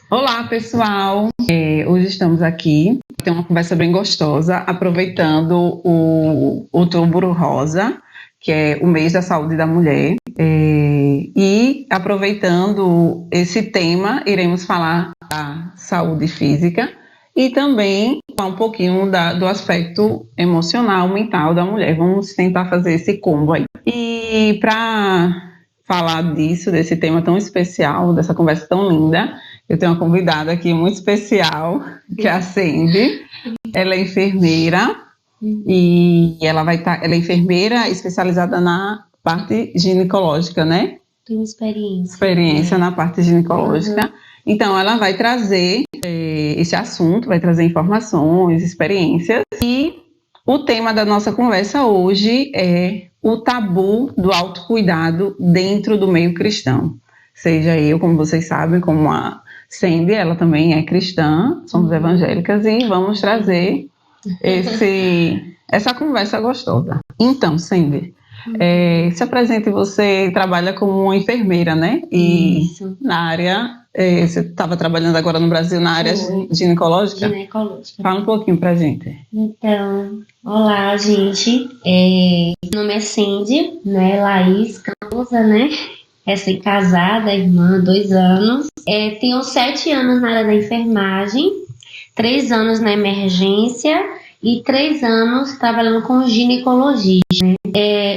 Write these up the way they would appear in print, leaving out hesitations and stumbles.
Olá, pessoal! Hoje estamos aqui, tem uma conversa bem gostosa, aproveitando o Outubro Rosa, que é o mês da saúde da mulher, e aproveitando esse tema, iremos falar da saúde física e também falar um pouquinho do aspecto emocional, mental da mulher. Vamos tentar fazer esse combo aí. E para falar desse tema tão especial, dessa conversa tão linda, eu tenho uma convidada aqui muito especial, que é a Sandy. Ela é enfermeira e ela é enfermeira especializada na parte ginecológica, né? Tem Experiência na parte ginecológica. Uhum. Então, ela vai trazer esse assunto, vai trazer informações, experiências. E o tema da nossa conversa hoje é o tabu do autocuidado dentro do meio cristão. Seja eu, como vocês sabem, como a Sandy, ela também é cristã, somos evangélicas e vamos trazer essa conversa gostosa. Então, Sandy, se apresente, você trabalha como uma enfermeira, né? E Isso. Na área, você estava trabalhando agora no Brasil na área ginecológica? Ginecológica. Fala um pouquinho pra gente. Então, olá, gente. Meu nome é Sandy, né? Laís Causa, né? Recém-casada, irmã, 2 anos. Tenho 7 anos na área da enfermagem, 3 anos na emergência e 3 anos trabalhando com ginecologia.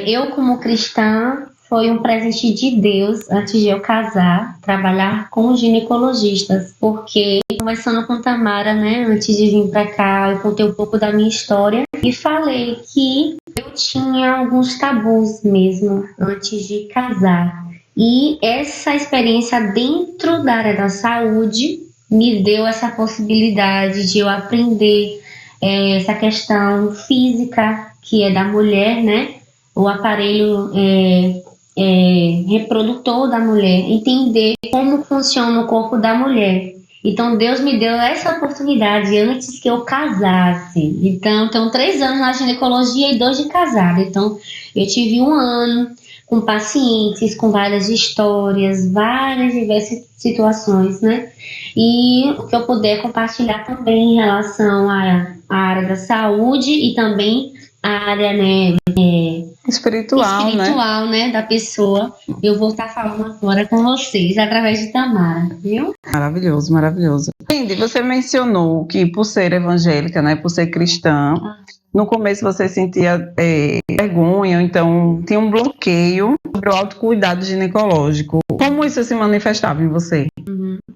Eu, como cristã, foi um presente de Deus, antes de eu casar, trabalhar com ginecologistas, porque conversando com Tamara, né, antes de vir para cá, eu contei um pouco da minha história e falei que eu tinha alguns tabus mesmo antes de casar. E essa experiência dentro da área da saúde me deu essa possibilidade de eu aprender essa questão física, que é da mulher, né? O aparelho reprodutor da mulher, entender como funciona o corpo da mulher. Então, Deus me deu essa oportunidade antes que eu casasse. Então, tenho 3 anos na ginecologia e 2 de casada. Então, eu tive 1 ano com pacientes, com várias histórias, várias diversas situações, né? E o que eu puder compartilhar também em relação à área da saúde e também a área, né, espiritual, né, da pessoa. Eu vou estar falando agora com vocês através de Tamara, viu? Maravilhoso, maravilhoso. Cindy, você mencionou que por ser evangélica, né, por ser cristã, no começo você sentia vergonha, ou então tinha um bloqueio sobre o autocuidado ginecológico. Como isso se manifestava em você?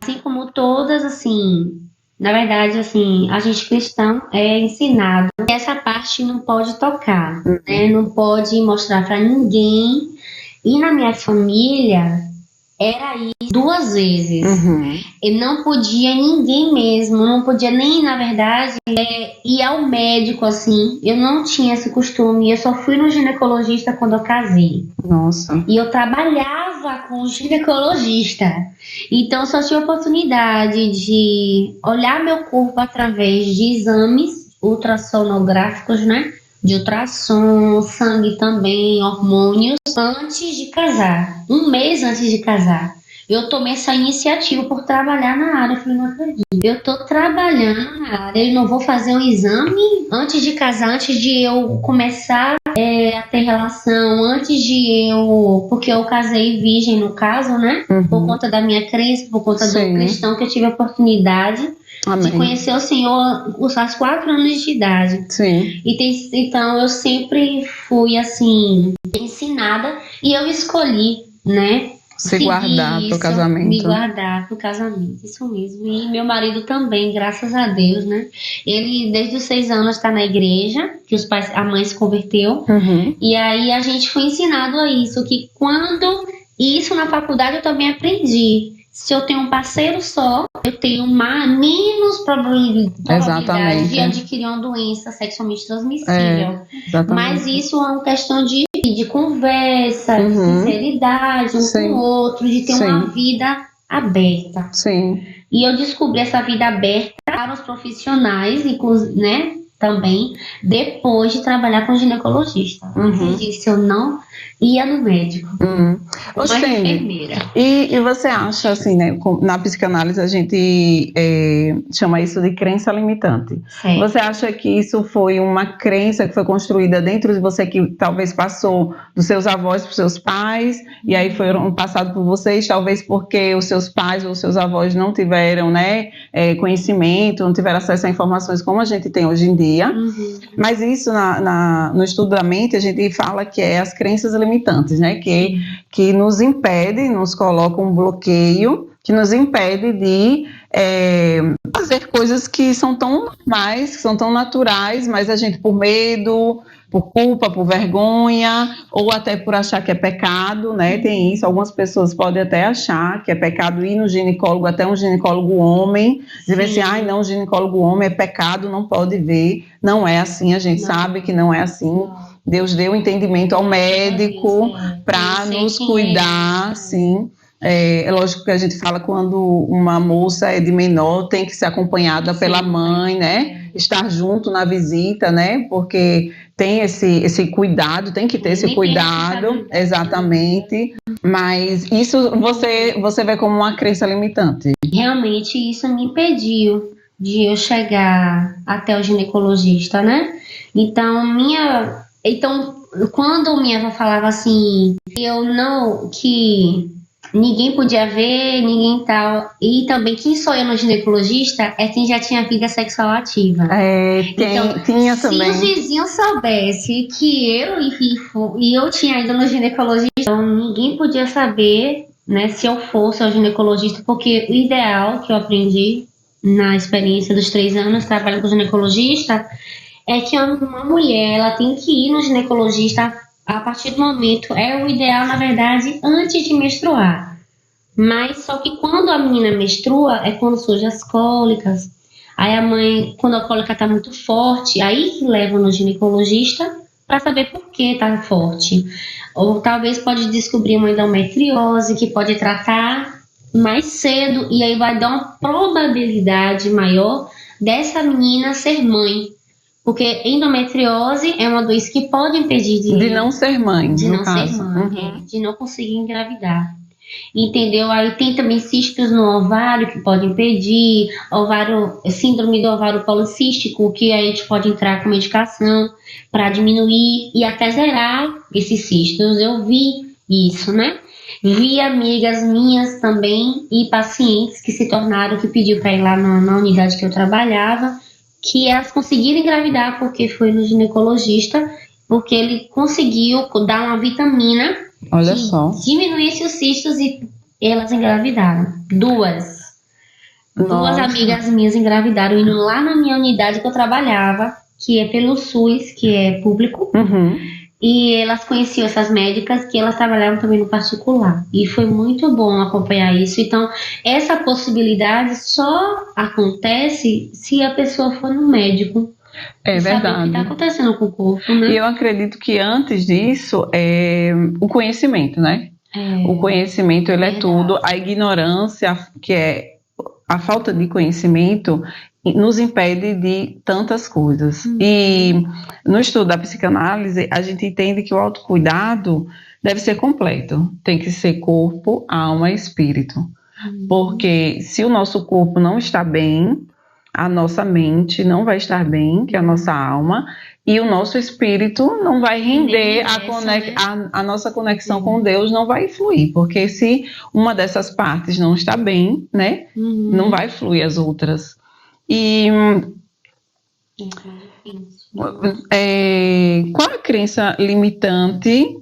Assim como todas, assim, na verdade, assim, a gente cristão é ensinado que essa parte não pode tocar, né? Não pode mostrar para ninguém. E na minha família era isso 2 vezes. Eu não podia ninguém mesmo, não podia nem, na verdade, ir ao médico, assim. Eu não tinha esse costume, eu só fui no ginecologista quando eu casei. Nossa. E eu trabalhava com ginecologista. Então, eu só tinha oportunidade de olhar meu corpo através de exames ultrassonográficos, né? De ultrassom, sangue também, hormônios, antes de casar. 1 mês antes de casar. Eu tomei essa iniciativa por trabalhar na área. Eu falei, não acredito. Eu tô trabalhando na área e não vou fazer um exame antes de casar, antes de eu começar a ter relação, antes de eu... Porque eu casei virgem, no caso, né? Por conta da minha crença, por conta do cristão, que eu tive a oportunidade de conhecer o Senhor aos 4 anos de idade. Sim. Então, eu sempre fui, assim, ensinada e eu escolhi, né? Se guardar pro casamento. Me guardar pro casamento, isso mesmo. E meu marido também, graças a Deus, né? Ele, desde os 6 anos, está na igreja, que a mãe se converteu. E aí a gente foi ensinado a isso, que quando... Isso na faculdade eu também aprendi. Se eu tenho um parceiro só, eu tenho menos probabilidade de adquirir uma doença sexualmente transmissível. Mas isso é uma questão de conversa, de sinceridade um com o outro, de ter uma vida aberta. Sim. E eu descobri essa vida aberta para os profissionais, né? também, depois de trabalhar com ginecologista. Antes disso, eu não ia no médico. Uma enfermeira. E você acha, assim, né, na psicanálise a gente chama isso de crença limitante. Certo. Você acha que isso foi uma crença que foi construída dentro de você, que talvez passou dos seus avós para os seus pais, e aí foram passados por vocês, talvez porque os seus pais ou os seus avós não tiveram, né, conhecimento, não tiveram acesso a informações como a gente tem hoje em dia. Mas isso no estudo da mente a gente fala que é as crenças limitantes, né? Que nos impede, nos coloca um bloqueio, que nos impede de fazer coisas que são tão normais, que são tão naturais, mas a gente, por medo, por culpa, por vergonha, ou até por achar que é pecado, né? Tem isso, algumas pessoas podem até achar que é pecado ir no ginecólogo, até um ginecólogo homem, dizer assim, ai não, ginecólogo homem é pecado, não pode ver. Não é assim, a gente sabe que não é assim. Deus deu entendimento ao médico para nos cuidar, sim. É lógico que a gente fala quando uma moça é de menor, tem que ser acompanhada pela mãe, né? Estar junto na visita, né? Porque tem esse cuidado, tem que ter esse cuidado, exatamente. Mas isso você vê como uma crença limitante. Realmente isso me impediu de eu chegar até o ginecologista, né? Então, quando minha avó falava assim, que ninguém podia ver, ninguém tal, e também quem sou eu no ginecologista é quem já tinha vida sexual ativa. Tinha também. Se os vizinhos soubessem que eu tinha ido no ginecologista, então ninguém podia saber, né, se eu fosse ao ginecologista, porque o ideal que eu aprendi na experiência dos 3 anos trabalhando com ginecologista é que uma mulher, ela tem que ir no ginecologista a partir do momento, o ideal, na verdade, antes de menstruar. Mas só que quando a menina menstrua, é quando surgem as cólicas. Aí a mãe, quando a cólica está muito forte, aí que leva no ginecologista para saber por que está forte. Ou talvez pode descobrir uma endometriose que pode tratar mais cedo, e aí vai dar uma probabilidade maior dessa menina ser mãe. Porque endometriose é uma doença que pode impedir de não ser mãe, de não conseguir engravidar. Entendeu? Aí tem também cistos no ovário que pode impedir, síndrome do ovário policístico, que a gente pode entrar com medicação para diminuir e até zerar esses cistos. Eu vi isso, né? Vi amigas minhas também e pacientes que pediu para ir lá na unidade que eu trabalhava, que elas conseguiram engravidar porque foi no ginecologista, porque ele conseguiu dar uma vitamina que diminuísse os cistos e elas engravidaram. Duas amigas minhas engravidaram indo lá na minha unidade que eu trabalhava, que é pelo SUS, que é público. E elas conheciam essas médicas que elas trabalhavam também no particular. E foi muito bom acompanhar isso. Então, essa possibilidade só acontece se a pessoa for no médico. É verdade. Saber o que está acontecendo com o corpo, né? E eu acredito que antes disso, o conhecimento, né? O conhecimento, ele é tudo. A ignorância, que é a falta de conhecimento, nos impede de tantas coisas. E no estudo da psicanálise, a gente entende que o autocuidado deve ser completo. Tem que ser corpo, alma e espírito. Porque se o nosso corpo não está bem, a nossa mente não vai estar bem, que é a nossa alma, e o nosso espírito não vai render, a nossa conexão com Deus não vai fluir, porque se uma dessas partes não está bem, né, não vai fluir as outras. E qual a crença limitante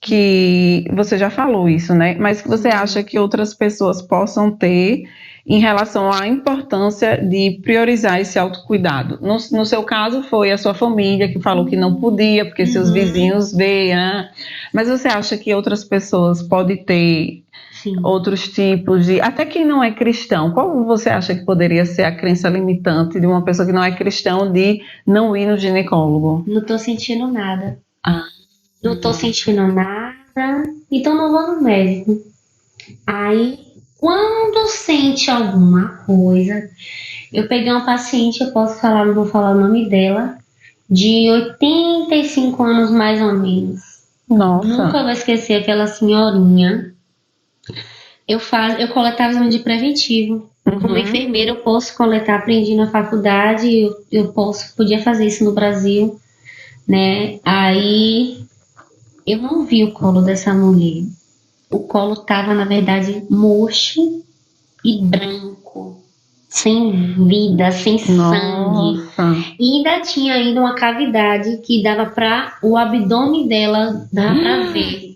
que você já falou isso, né? Mas que você acha que outras pessoas possam ter em relação à importância de priorizar esse autocuidado? No seu caso, foi a sua família que falou que não podia, porque seus vizinhos veem, né? Mas você acha que outras pessoas podem ter outros tipos de... Até quem não é cristão, qual você acha que poderia ser a crença limitante de uma pessoa que não é cristão de não ir no ginecólogo? Não tô sentindo nada. Não tô sentindo nada, então não vou no médico. Aí, quando sente alguma coisa, Eu peguei uma paciente, eu posso falar, não vou falar o nome dela, de 85 anos mais ou menos. Nossa. Nunca vou esquecer aquela senhorinha. Eu coletava exame de preventivo. Como enfermeira, eu posso coletar, aprendi na faculdade, podia fazer isso no Brasil, né? Aí eu não vi o colo dessa mulher. O colo estava, na verdade, murcho e branco, sem vida, sem sangue. E ainda tinha uma cavidade que dava para o abdômen dela, dava para ver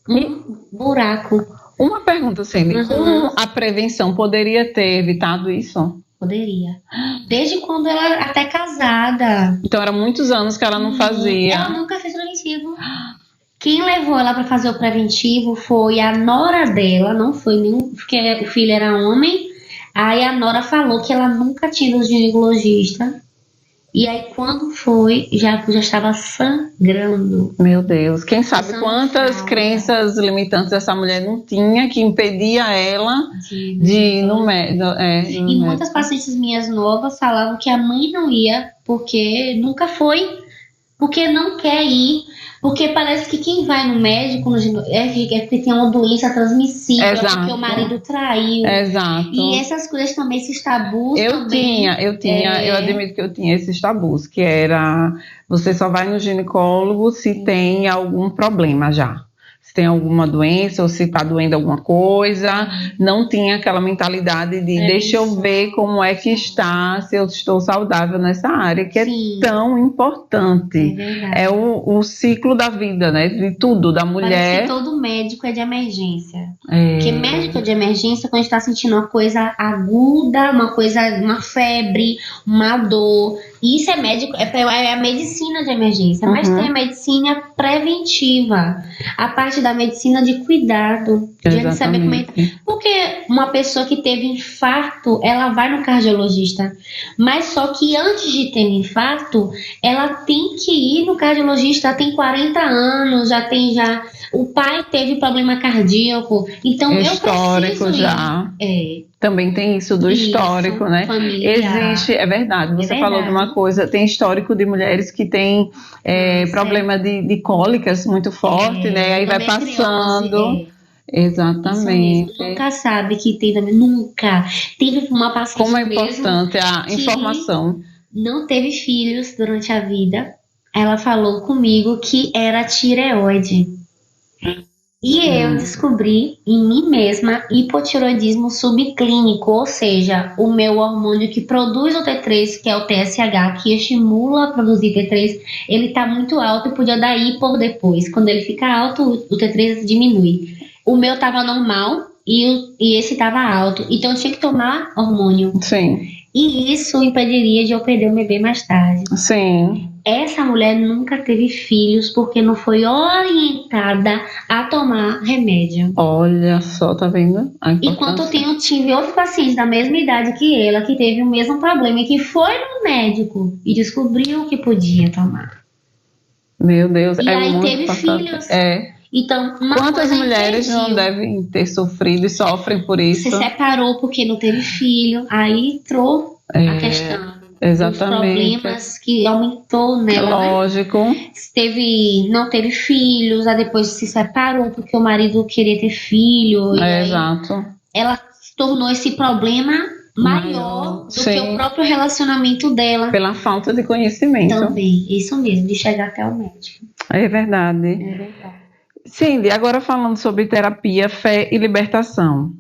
um buraco. Uma pergunta, Cindy, como a prevenção poderia ter evitado isso? Poderia. Desde quando ela até casada. Então, era muitos anos que ela não fazia. Ela nunca fez preventivo. Quem levou ela para fazer o preventivo foi a nora dela, não foi nenhum, porque o filho era homem. Aí a nora falou que ela nunca tinha ido ao ginecologista. E aí, quando foi, já estava sangrando. Meu Deus, quem sabe quantas crenças limitantes essa mulher não tinha que impedia ela de ir no médico. E muitas pacientes minhas novas falavam que a mãe não ia porque nunca foi, porque não quer ir. Porque parece que quem vai no médico é porque tem uma doença transmissível, porque o marido traiu. Exato. E essas coisas também, esses tabus eu admito que eu tinha esses tabus, que era, você só vai no ginecólogo se tem algum problema já. Se tem alguma doença ou se está doendo alguma coisa, não tinha aquela mentalidade de deixa eu ver como é que está, se eu estou saudável nessa área, que é tão importante. É o ciclo da vida, né? De tudo, da mulher. Parece que todo médico é de emergência. Porque médico de emergência, quando a gente está sentindo uma coisa aguda, uma febre, uma dor. Isso é médico, é a medicina de emergência, mas tem a medicina preventiva, a parte da medicina de cuidado, de saber como é. Porque uma pessoa que teve infarto, ela vai no cardiologista, mas só que antes de ter um infarto, ela tem que ir no cardiologista, ela tem 40 anos, o pai teve problema cardíaco, então histórico já. Também tem isso do histórico, né? Familiar. Existe, é verdade, você falou de uma coisa, tem histórico de mulheres que têm problema de cólicas muito forte, né? Aí vai passando. Exatamente. Nunca sabe que tem também, nunca. Teve uma paciente como é importante a informação. Não teve filhos durante a vida. Ela falou comigo que era tireoide. E eu descobri em mim mesma hipotireoidismo subclínico, ou seja, o meu hormônio que produz o T3, que é o TSH, que estimula a produzir T3, ele está muito alto e podia dar hipo depois. Quando ele fica alto, o T3 diminui. O meu estava normal e esse estava alto, então eu tinha que tomar hormônio. Sim. E isso impediria de eu perder o bebê mais tarde. Sim. Essa mulher nunca teve filhos porque não foi orientada a tomar remédio. Olha só, tá vendo? Enquanto eu tive outros pacientes da mesma idade que ela, que teve o mesmo problema e que foi no médico e descobriu que podia tomar. Meu Deus, e aí muito teve filhos. Então, quantas mulheres não devem ter sofrido e sofrem por isso? Se separou porque não teve filho, aí entrou a questão. Exatamente. Os problemas que aumentou nela. Lógico. Né? não teve filhos, aí depois se separou porque o marido queria ter filho. Exato. Ela tornou esse problema maior do que o próprio relacionamento dela. Pela falta de conhecimento. Também, isso mesmo, de chegar até o médico. É verdade. Cindy, agora falando sobre terapia, fé e libertação.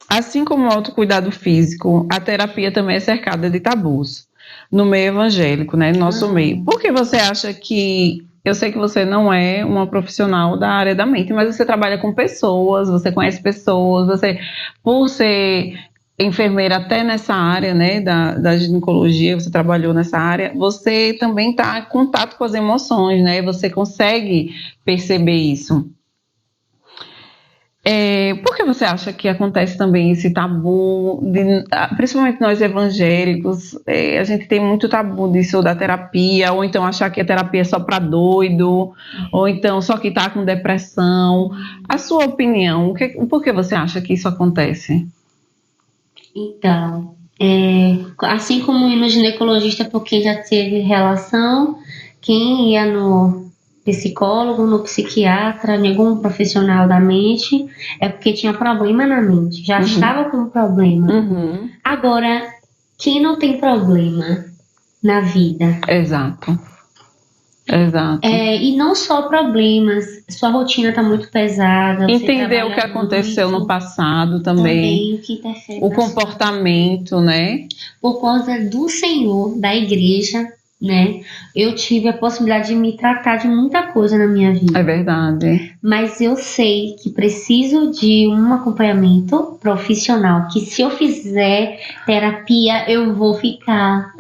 Assim como o autocuidado físico, a terapia também é cercada de tabus no meio evangélico, né, no nosso meio. Por que você acha que... Eu sei que você não é uma profissional da área da mente, mas você trabalha com pessoas, você conhece pessoas, você, por ser enfermeira até nessa área, né, da ginecologia, você trabalhou nessa área, você também está em contato com as emoções, né, você consegue perceber isso. Por que você acha que acontece também esse tabu, principalmente nós evangélicos, a gente tem muito tabu disso da terapia, ou então achar que a terapia é só para doido, ou então só que está com depressão. A sua opinião, por que você acha que isso acontece? Então, Assim como ir no ginecologista porque já teve relação, quem ia no psicólogo, no psiquiatra, em algum profissional da mente, é porque tinha problema na mente, já estava com problema. Agora, quem não tem problema na vida? Exato. E não só problemas, sua rotina está muito pesada. Entender o que aconteceu no passado também. O que interfere o comportamento, né? Por causa do Senhor, da igreja, né? Eu tive a possibilidade de me tratar de muita coisa na minha vida. É verdade. Mas eu sei que preciso de um acompanhamento profissional, que se eu fizer terapia, eu vou ficar...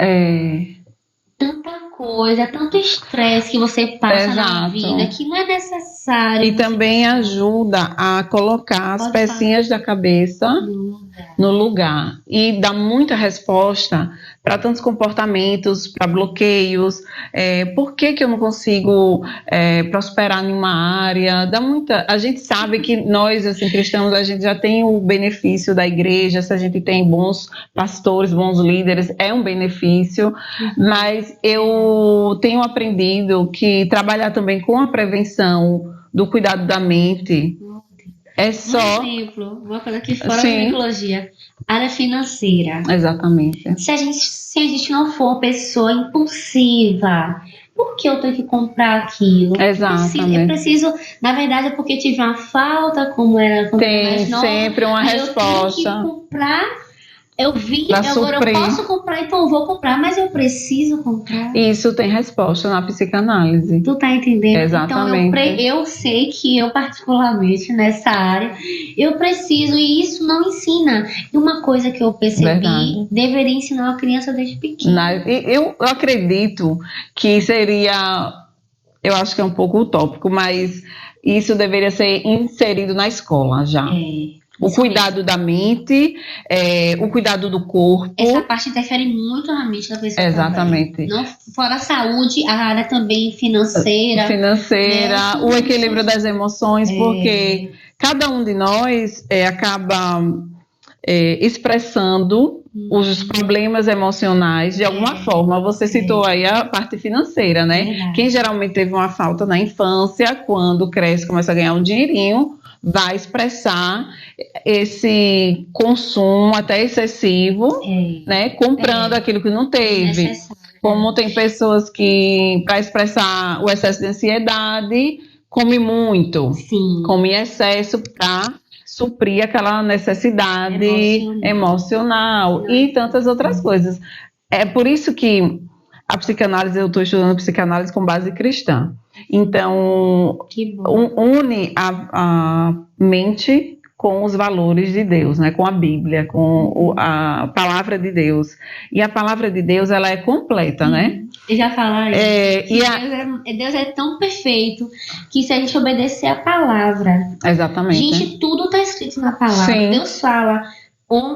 Tanta coisa, tanto estresse que você passa na vida, que não é necessário. E também ajuda a colocar as pecinhas da cabeça no lugar. E dá muita resposta para tantos comportamentos, para bloqueios. Por que eu não consigo prosperar em uma área? A gente sabe que nós, assim, cristãos, a gente já tem o benefício da igreja, se a gente tem bons pastores, bons líderes, é um benefício. Mas eu tenho aprendido que trabalhar também com a prevenção do cuidado da mente é só... Um exemplo, uma coisa aqui fora da psicologia, área financeira. Exatamente. Se a gente não for uma pessoa impulsiva, por que eu tenho que comprar aquilo? Exatamente. Eu preciso, na verdade, é porque tive uma falta, como era mais nova, sempre uma resposta. Eu tenho que comprar. Agora eu posso comprar, então eu vou comprar, mas eu preciso comprar. Isso tem resposta na psicanálise. Tu tá entendendo? Exatamente. Então eu sei que eu, particularmente nessa área, eu preciso, e isso não ensina. E uma coisa que eu percebi, deveria ensinar a criança desde pequena. Eu acredito que seria, eu acho que é um pouco utópico, mas isso deveria ser inserido na escola já. O cuidado da mente, o cuidado do corpo. Essa parte interfere muito na mente da pessoa. Exatamente. Não, fora a saúde, a área também financeira. Né? O equilíbrio das emoções, porque cada um de nós acaba expressando os problemas emocionais de alguma forma. Você citou aí a parte financeira, né? Quem geralmente teve uma falta na infância, quando cresce, começa a ganhar um dinheirinho, vai expressar esse consumo até excessivo, né? Comprando aquilo que não teve. Como tem pessoas que, para expressar o excesso de ansiedade, come muito, come em excesso para suprir aquela necessidade emocional e tantas outras coisas. É por isso que a psicanálise, eu estou estudando psicanálise com base cristã. Então, une a mente com os valores de Deus, né? Com a Bíblia, com a palavra de Deus. E a palavra de Deus, ela é completa, né? Eu já falei Deus é tão perfeito que se a gente obedecer a palavra... Exatamente. Gente, tudo está escrito na palavra. Deus fala,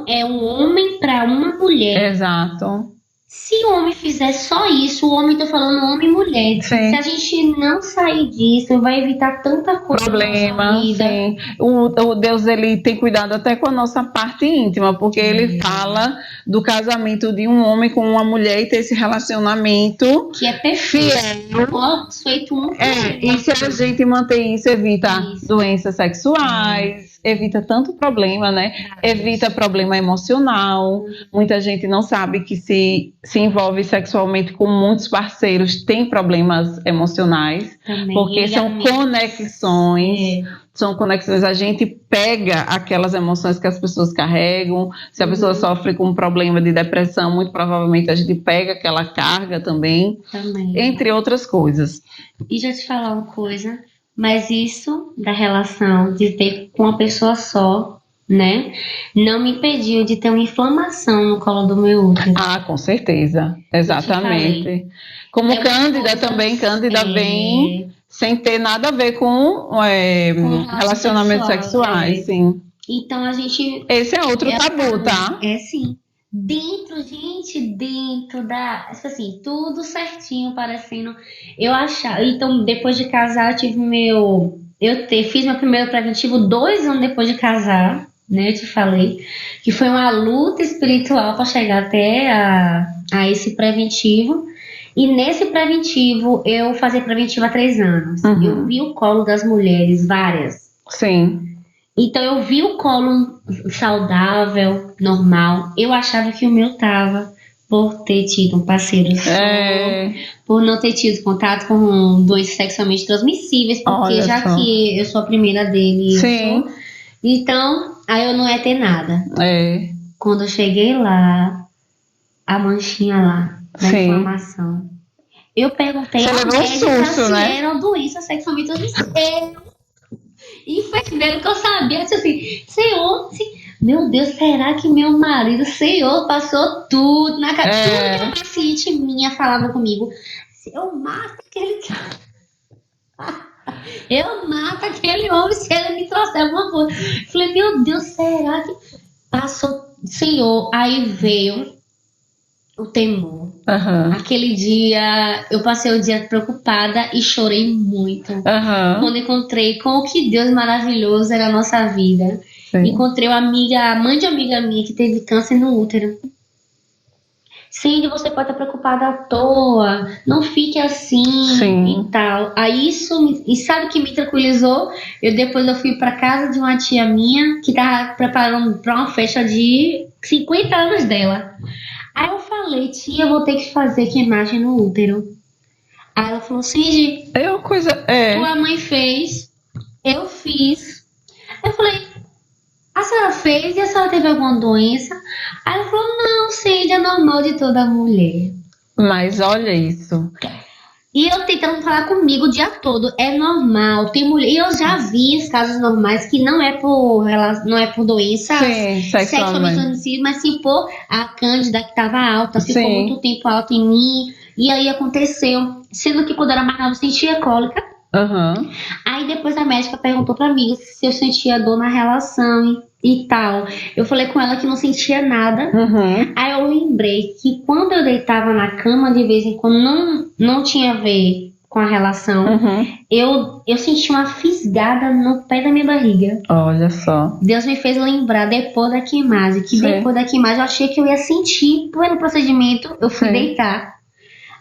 é um homem para uma mulher. Exato. Se o homem fizer só isso, o homem, tô falando homem e mulher. Se a gente não sair disso, vai evitar tanta coisa. Problema, sim. O Deus, ele tem cuidado até com a nossa parte íntima, porque ele fala do casamento de um homem com uma mulher e ter esse relacionamento que é perfeito. Feito e se a gente manter isso, evita doenças sexuais, evita tanto problema, né? Evita problema emocional. Muita gente não sabe que se envolve sexualmente com muitos parceiros tem problemas emocionais, porque são conexões. São conexões, a gente pega aquelas emoções que as pessoas carregam. Se a pessoa sofre com um problema de depressão, muito provavelmente a gente pega aquela carga também. Entre outras coisas. E já te falar uma coisa, mas isso da relação de ter com uma pessoa só, né, não me impediu de ter uma inflamação no colo do meu útero. Com certeza, exatamente. Como Cândida também, Cândida vem sem ter nada a ver com relacionamentos sexuais, sim. Então a gente... Esse é outro tabu, tá? Sim. Dentro da... Assim, tudo certinho, parecendo... Eu achava... Então, depois de casar, eu tive fiz meu primeiro preventivo 2 anos depois de casar, né? Eu te falei que foi uma luta espiritual para chegar até a esse preventivo. E nesse preventivo, eu fazia preventivo há 3 anos. Uhum. Eu vi o colo das mulheres, várias. Sim. Então eu vi o colo saudável, normal. Eu achava que o meu tava por ter tido um parceiro só, por não ter tido contato com doenças sexualmente transmissíveis, porque Olha já só. que eu sou a primeira dele, Sim. então aí eu não ia ter nada. Quando eu cheguei lá, a manchinha lá da Sim. inflamação, eu perguntei Você à levou um médica susto, se né? eram doenças sexualmente transmissíveis. E foi primeiro que eu sabia, eu disse assim, Senhor, meu Deus, será que meu marido, Senhor, passou tudo na cara? Tudo que uma paciente minha falava comigo, eu mato aquele eu mato aquele homem se ele me trouxer alguma coisa. Falei, meu Deus, será que passou? Senhor, aí veio o temor. Aquele dia, eu passei o dia preocupada e chorei muito. Quando encontrei com o que Deus maravilhoso era a nossa vida. Sim. Encontrei a mãe de uma amiga minha que teve câncer no útero. Cindy, você pode estar preocupada à toa, não fique assim. Sim. E tal. Aí e sabe o que me tranquilizou? Depois eu fui para casa de uma tia minha que estava preparando para uma festa de 50 anos dela. Aí eu falei, tia, eu vou ter que fazer queimagem no útero. Aí ela falou, Cindy, tua mãe fez, eu fiz. Eu falei, a senhora fez e a senhora teve alguma doença? Aí ela falou, não, Cindy, é normal de toda mulher. Mas olha isso. E eu tentando falar comigo o dia todo, é normal, tem mulher, e eu já vi os casos normais que não é por doença sexualmente transmissível, mas sim por a cândida que estava alta, ficou muito tempo alta em mim, e aí aconteceu, sendo que quando era mais nova eu sentia cólica. Aí depois a médica perguntou pra mim se eu sentia dor na relação e tal. Eu falei com ela que não sentia nada. Aí eu lembrei que quando eu deitava na cama, de vez em quando não tinha a ver com a relação, eu sentia uma fisgada no pé da minha barriga. Olha só. Deus me fez lembrar depois da queimagem, que depois da queimagem eu achei que eu ia sentir pelo procedimento, eu fui deitar.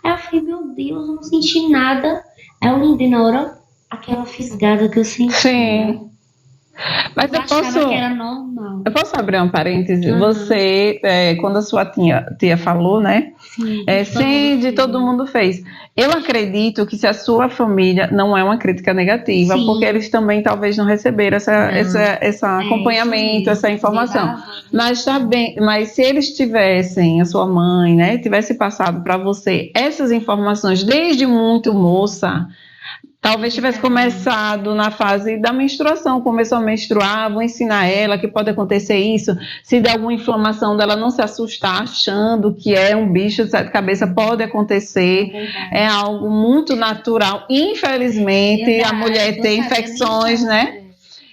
Aí eu falei, meu Deus, eu não senti nada. Aí eu lembrei na hora aquela fisgada que eu senti. Sim. Mas eu achava que era normal. Eu posso abrir um parêntese? Você, quando a sua tia falou, né? Sim, todo mundo fez. Eu acredito que se a sua família não é uma crítica negativa, porque eles também talvez não receberam esse acompanhamento, essa informação. Mas tá bem, mas se eles tivessem, a sua mãe, né, tivesse passado para você essas informações desde muito moça, talvez tivesse começado na fase da menstruação, começou a menstruar, vou ensinar ela que pode acontecer isso, se der alguma inflamação dela não se assustar achando que é um bicho de 7 cabeças, pode acontecer, é algo muito natural, infelizmente a mulher tem infecções, né?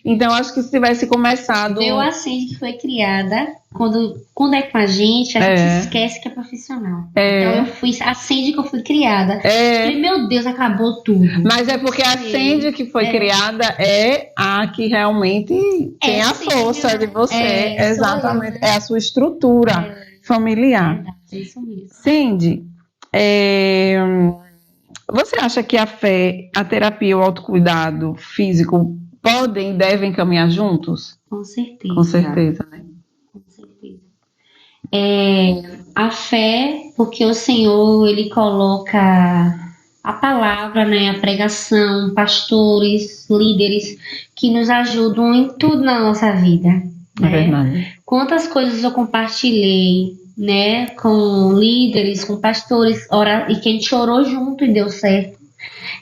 Então, acho que se tivesse começado... Eu assim que foi criada, quando é com a gente esquece que é profissional. Então, eu fui assim que eu fui criada. Falei, meu Deus, acabou tudo. Mas é porque a Cindy que foi criada é a que realmente tem a força de você. Exatamente. É a sua estrutura familiar. É isso mesmo. Cindy, você acha que a fé, a terapia e o autocuidado físico podem e devem caminhar juntos? Com certeza. Com certeza, né? Com certeza. A fé, porque o Senhor, Ele coloca a palavra, né, a pregação, pastores, líderes, que nos ajudam em tudo na nossa vida. É verdade. Quantas coisas eu compartilhei, né, com líderes, com pastores, e que a gente orou junto e deu certo.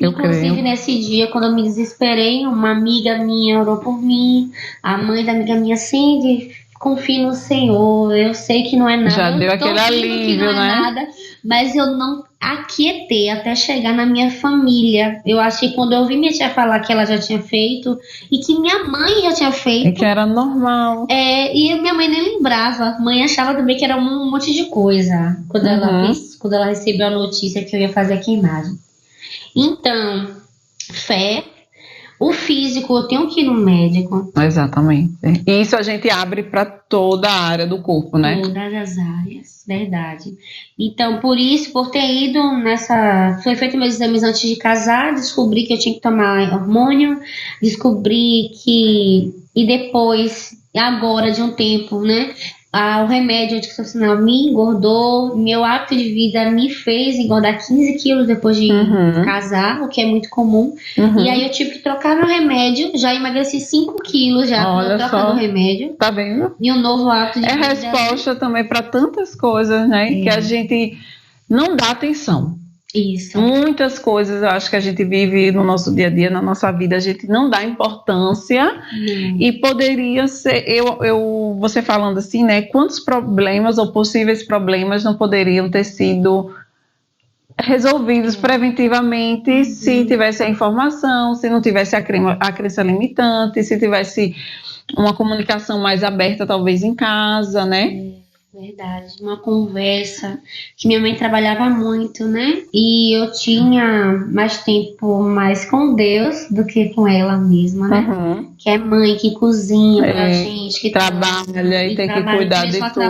Inclusive, nesse dia, quando eu me desesperei, uma amiga minha orou por mim, a mãe da amiga minha, Cindy, confie no Senhor, eu sei que não é nada. Já deu aquele alívio, né? Nada, mas eu não aquietei até chegar na minha família. Eu achei que quando eu ouvi minha tia falar que ela já tinha feito, e que minha mãe já tinha feito. E que era normal. E minha mãe nem lembrava. A mãe achava também que era um monte de coisa, quando ela recebeu a notícia que eu ia fazer a queimagem. Então, fé, O físico, eu tenho que ir no médico. Exatamente. E isso a gente abre para toda a área do corpo, né? Todas as áreas, verdade. Então, por isso, por ter ido foi feito meus exames antes de casar, descobri que eu tinha que tomar hormônio, descobri que, e depois, agora de um tempo, né? O remédio anticoncepcional me engordou, meu hábito de vida me fez engordar 15 quilos depois de casar, o que é muito comum. E aí eu tive que trocar meu remédio, já emagreci 5 quilos já com a troca do remédio. Tá vendo? E um novo hábito de vida. É resposta também para tantas coisas, né? Que a gente não dá atenção. Isso. Muitas coisas eu acho que a gente vive no nosso dia a dia, na nossa vida, a gente não dá importância e poderia ser, você falando assim, né, quantos problemas ou possíveis problemas não poderiam ter sido resolvidos preventivamente se tivesse a informação, se não tivesse a crença limitante, se tivesse uma comunicação mais aberta talvez em casa, né? Verdade, uma conversa que minha mãe trabalhava muito, né? E eu tinha mais tempo mais com Deus do que com ela mesma, né? Que é mãe, que cozinha pra gente, que trabalha e tem que cuidar de tudo.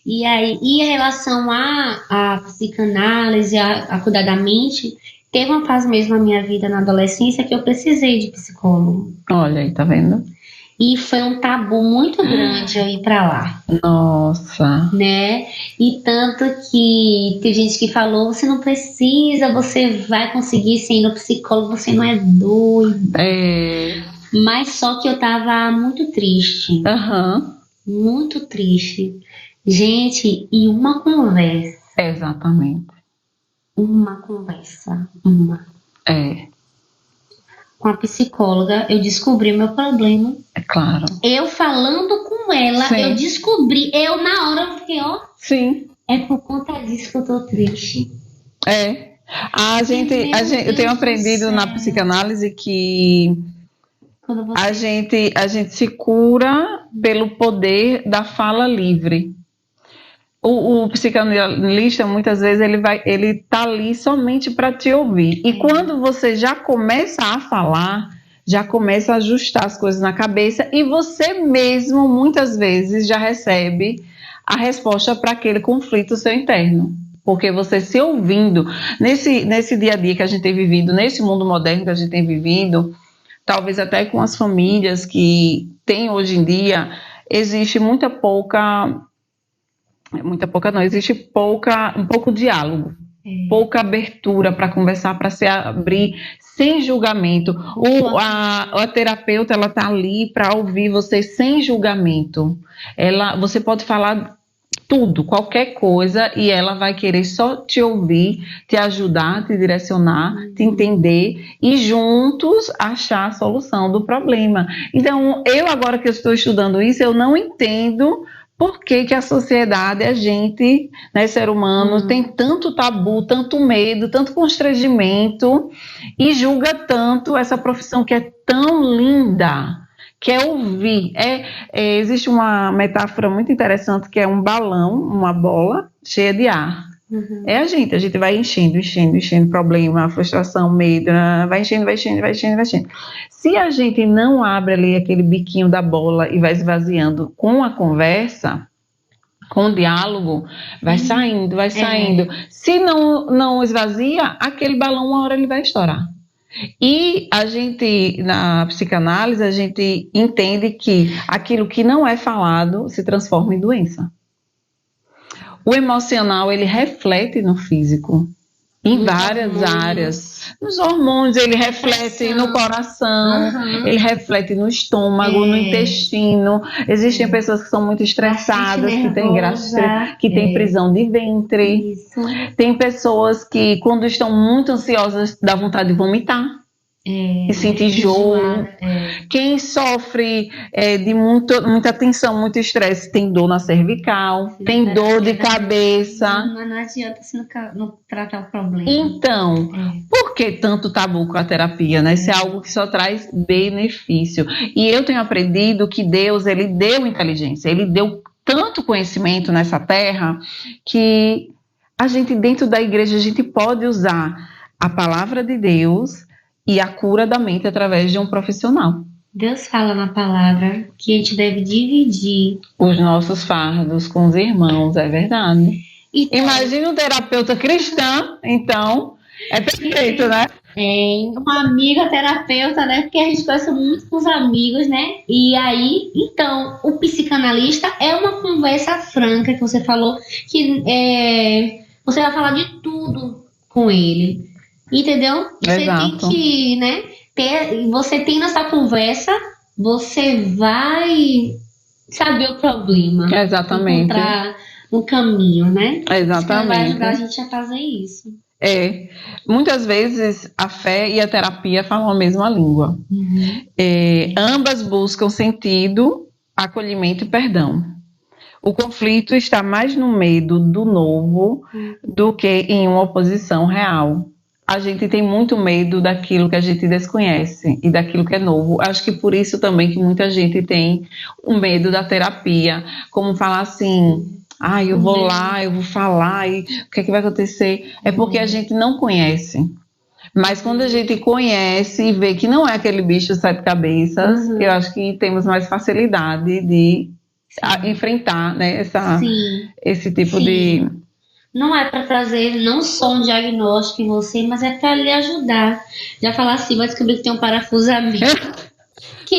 E aí, e em relação à psicanálise, a cuidar da mente, teve uma fase mesmo na minha vida na adolescência que eu precisei de psicólogo. Olha aí, tá vendo? E foi um tabu muito grande eu ir pra lá. Nossa. Né? E tanto que tem gente que falou, você não precisa, você vai conseguir sendo psicólogo, você não é doido. Mas só que eu tava muito triste. Muito triste. Gente, e uma conversa. Exatamente. Uma conversa. Com a psicóloga, eu descobri meu problema. É claro. Eu falando com ela, eu descobri. Eu na hora eu fiquei, ó. Sim. É por conta disso que eu tô triste. Eu tenho aprendido na psicanálise que a gente se cura pelo poder da fala livre. O psicanalista, muitas vezes, ele tá ali somente para te ouvir. E quando você já começa a falar, já começa a ajustar as coisas na cabeça e você mesmo, muitas vezes, já recebe a resposta para aquele conflito seu interno. Porque você se ouvindo, nesse dia a dia que a gente tem vivido, nesse mundo moderno que a gente tem vivido, talvez até com as famílias que tem hoje em dia, existe um pouco diálogo, pouca abertura para conversar, para se abrir sem julgamento. A terapeuta, ela tá ali para ouvir você sem julgamento. Você pode falar tudo, qualquer coisa, e ela vai querer só te ouvir, te ajudar, te direcionar, te entender e juntos achar a solução do problema. Então, eu agora que eu estou estudando isso, eu não entendo por que a sociedade, a gente, né, ser humano, tem tanto tabu, tanto medo, tanto constrangimento e julga tanto essa profissão que é tão linda, que é ouvir. Existe uma metáfora muito interessante que é um balão, uma bola cheia de ar. É a gente vai enchendo problema, frustração, medo, vai enchendo. Se a gente não abre ali aquele biquinho da bola e vai esvaziando com a conversa, com o diálogo, vai saindo. Se não esvazia, aquele balão uma hora ele vai estourar. E a gente, na psicanálise, a gente entende que aquilo que não é falado se transforma em doença. O emocional, ele reflete no físico, em várias áreas. Nos hormônios, ele reflete no coração, ele reflete no estômago, no intestino. Existem pessoas que são muito estressadas, que têm gastrite, que têm prisão de ventre. Tem pessoas que, quando estão muito ansiosas, dá vontade de vomitar. E sentir enjoo. Quem sofre de muita tensão, muito estresse, tem dor na cervical, tem dor de cabeça. Não adianta se não tratar o problema. Então, por que tanto tabu com a terapia, né? Isso é algo que só traz benefício. E eu tenho aprendido que Deus, ele deu inteligência, ele deu tanto conhecimento nessa terra que a gente, dentro da igreja, a gente pode usar a palavra de Deus e a cura da mente através de um profissional. Deus fala na palavra que a gente deve dividir os nossos fardos com os irmãos, é verdade. Então, Imagina um terapeuta cristã, então, é perfeito, né? Uma amiga terapeuta, né? Porque a gente conhece muito com os amigos, né? E aí, então, o psicanalista é uma conversa franca que você falou, que você vai falar de tudo com ele, entendeu? Você Exato. tem que, né? Você tem nessa conversa, você vai saber o problema. Exatamente. Encontrar um caminho, né? Exatamente. Vai ajudar a gente a fazer isso. Muitas vezes a fé e a terapia falam a mesma língua. Ambas buscam sentido, acolhimento e perdão. O conflito está mais no medo do novo do que em uma oposição real. A gente tem muito medo daquilo que a gente desconhece e daquilo que é novo. Acho que por isso também que muita gente tem o medo da terapia. Como falar assim, eu vou lá, eu vou falar, e o que é que vai acontecer? É porque a gente não conhece. Mas quando a gente conhece e vê que não é aquele bicho de 7 cabeças, eu acho que temos mais facilidade de enfrentar, né, esse tipo de... Não é para trazer não só um diagnóstico em você, mas é para lhe ajudar. Já falar assim, vai descobrir que tem um parafusamento. Que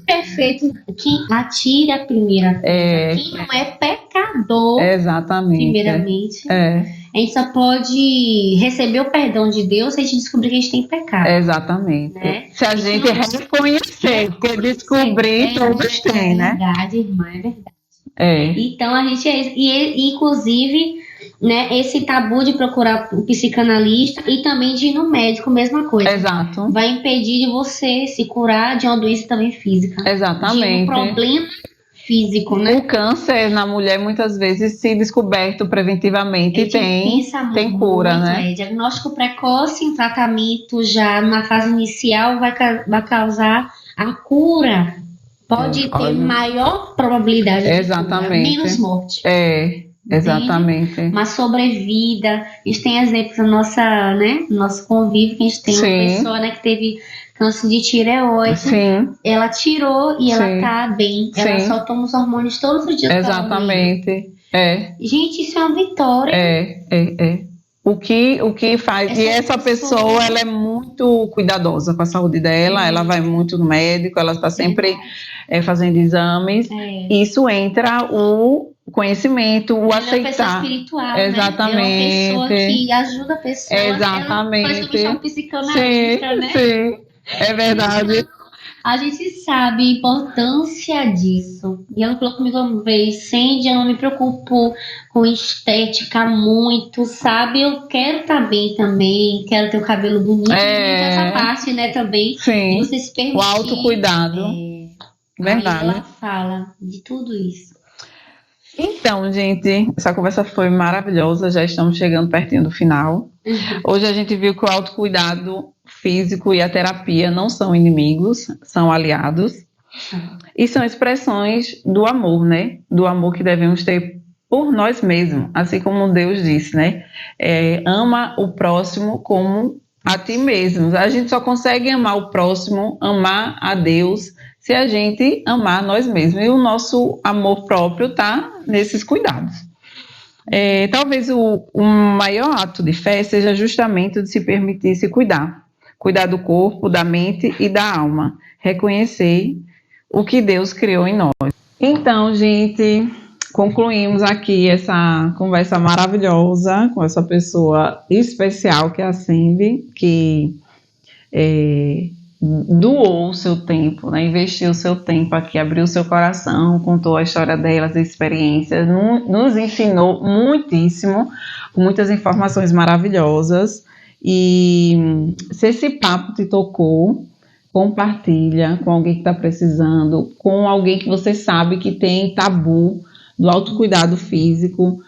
perfeito, quem atire a primeira coisa. Quem não é pecador, exatamente, primeiramente. A gente só pode receber o perdão de Deus se a gente descobrir que a gente tem pecado. Exatamente. Né? Se a gente reconhecer, porque descobrir todos têm, né? É verdade, irmã, é verdade. Então a gente inclusive, né, esse tabu de procurar um psicanalista e também de ir no médico, mesma coisa. Exato. Vai impedir de você se curar de uma doença também física. Exatamente. De um problema físico, né? O câncer na mulher muitas vezes, se descoberto preventivamente, tem cura, né? Diagnóstico precoce, em tratamento já na fase inicial vai causar a cura. Pode ter maior probabilidade de cura, menos morte. Exatamente. Uma sobrevida. A gente tem exemplos no nosso convívio, que a gente tem uma pessoa, né, que teve câncer de tireoide. Ela tirou e ela tá bem. Ela só toma os hormônios todos os dias. Exatamente. Gente, isso é uma vitória. O que faz... E essa pessoa, ela é muito cuidadosa com a saúde dela, ela vai muito no médico, ela está sempre fazendo exames. Isso entra o conhecimento, o aceitar. É uma pessoa espiritual, exatamente. É uma pessoa que ajuda a pessoa. Exatamente. Parece que é um psicanalista, né? Sim, é verdade. A gente sabe a importância disso. E ela falou comigo uma vez, Sandy, eu não me preocupo com estética muito, sabe? Eu quero estar bem também, quero ter o cabelo bonito. Essa parte, né, também. Sim, você se permitir, o autocuidado. Verdade. Aí ela fala de tudo isso. Então, gente, essa conversa foi maravilhosa, já estamos chegando pertinho do final. Hoje a gente viu que o autocuidado físico e a terapia não são inimigos, são aliados. E são expressões do amor, né? Do amor que devemos ter por nós mesmos, assim como Deus disse, né? Ama o próximo como a ti mesmo. A gente só consegue amar o próximo, amar a Deus, se a gente amar nós mesmos. E o nosso amor próprio está nesses cuidados. Talvez o maior ato de fé seja justamente o de se permitir se cuidar. Cuidar do corpo, da mente e da alma. Reconhecer o que Deus criou em nós. Então, gente, concluímos aqui essa conversa maravilhosa com essa pessoa especial que é a Cindy, que doou o seu tempo, né? Investiu o seu tempo aqui, abriu o seu coração, contou a história dela, as experiências, nos ensinou muitíssimo, com muitas informações maravilhosas. E se esse papo te tocou, compartilha com alguém que está precisando, com alguém que você sabe que tem tabu do autocuidado físico,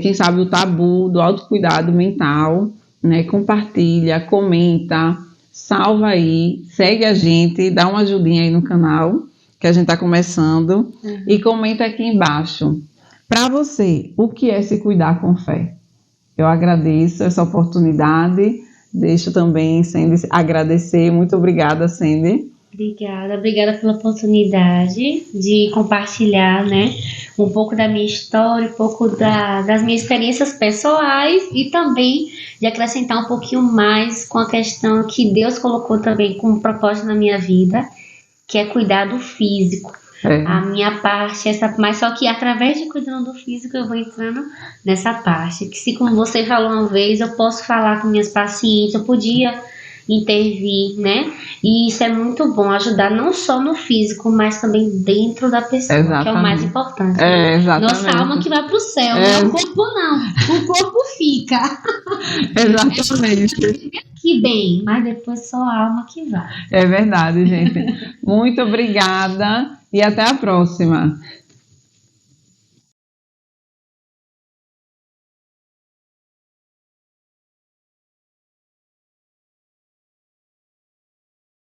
quem sabe o tabu do autocuidado mental, né? Compartilha, comenta, salva aí, segue a gente, dá uma ajudinha aí no canal, que a gente está começando, e comenta aqui embaixo. Para você, o que é se cuidar com fé? Eu agradeço essa oportunidade deixo também, Sandy, agradecer. Muito obrigada, Sandy. Obrigada pela oportunidade de compartilhar, né, um pouco da minha história, um pouco das minhas experiências pessoais e também de acrescentar um pouquinho mais com a questão que Deus colocou também como propósito na minha vida, que é cuidar do físico. A minha parte, mas só que através de cuidando do físico eu vou entrando nessa parte, que se como você falou uma vez, eu posso falar com minhas pacientes, eu podia intervir, né? E isso é muito bom, ajudar não só no físico, mas também dentro da pessoa, que é o mais importante. Nossa alma que vai pro céu, né? O corpo não, o corpo fica. Exatamente. Que bem, mas depois só a alma que vai. É verdade, gente. Muito obrigada e até a próxima.